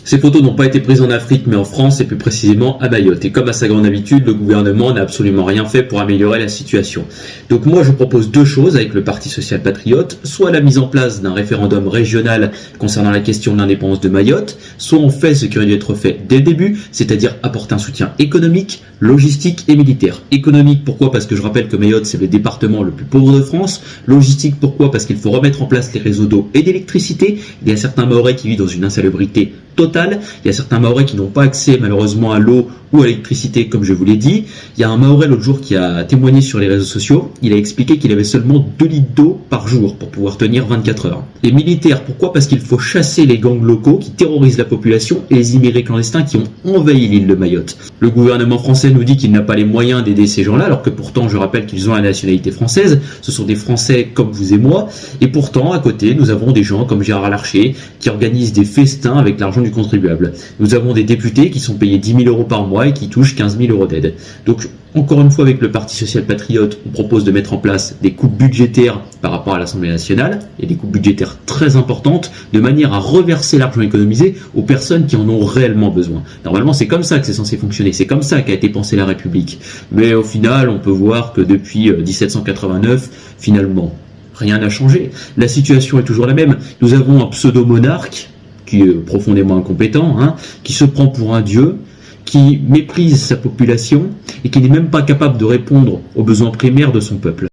Ces photos n'ont pas été prises en Afrique mais en France et plus précisément à Mayotte. Et comme à sa grande habitude, le gouvernement n'a absolument rien fait pour améliorer la situation. Donc moi je propose deux choses avec le Parti social patriote, soit la mise en place d'un référendum régional concernant la question de l'indépendance de Mayotte, soit on fait ce qui aurait dû être fait dès le début, c'est-à-dire apporter un soutien économique, logistique et militaire. Économique, pourquoi? Parce que je rappelle que Mayotte c'est le département le plus pauvre de France. Logistique, pourquoi? Parce qu'il faut remettre en place les réseaux d'eau et d'électricité. Il y a certains Mahorais qui vivent dans une insalubrité totale. Il y a certains Mahorais qui n'ont pas accès malheureusement à l'eau ou à l'électricité, comme je vous l'ai dit. Il y a un Mahorais l'autre jour qui a témoigné sur les réseaux sociaux. Il a expliqué qu'il avait seulement 2 litres d'eau par jour pour pouvoir tenir 24 heures. Et militaire, pourquoi? Parce qu'il faut chasser les gangs locaux qui terrorisent la population et les immigrés clandestins qui ont envahi l'île de Mayotte. Le gouvernement français nous dit qu'il n'a pas les moyens d'aider ces gens-là, alors que pourtant, je rappelle qu'ils ont la nationalité française. Ce sont des Français comme vous et moi. Et pourtant, à côté, nous avons des gens comme Gérard Larcher qui organisent des festins avec l'argent du contribuable. Nous avons des députés qui sont payés 10 000 euros par mois et qui touchent 15 000 euros d'aide. Donc, encore une fois, avec le Parti social patriote, on propose de mettre en place des coupes budgétaires par rapport à l'Assemblée nationale, et des coupes budgétaires très importantes, de manière à reverser l'argent économisé aux personnes qui en ont réellement besoin. Normalement, c'est comme ça que c'est censé fonctionner, c'est comme ça qu'a été pensée la République. Mais au final, on peut voir que depuis 1789, finalement, rien n'a changé. La situation est toujours la même. Nous avons un pseudo-monarque, qui est profondément incompétent, qui se prend pour un dieu, qui méprise sa population et qui n'est même pas capable de répondre aux besoins primaires de son peuple.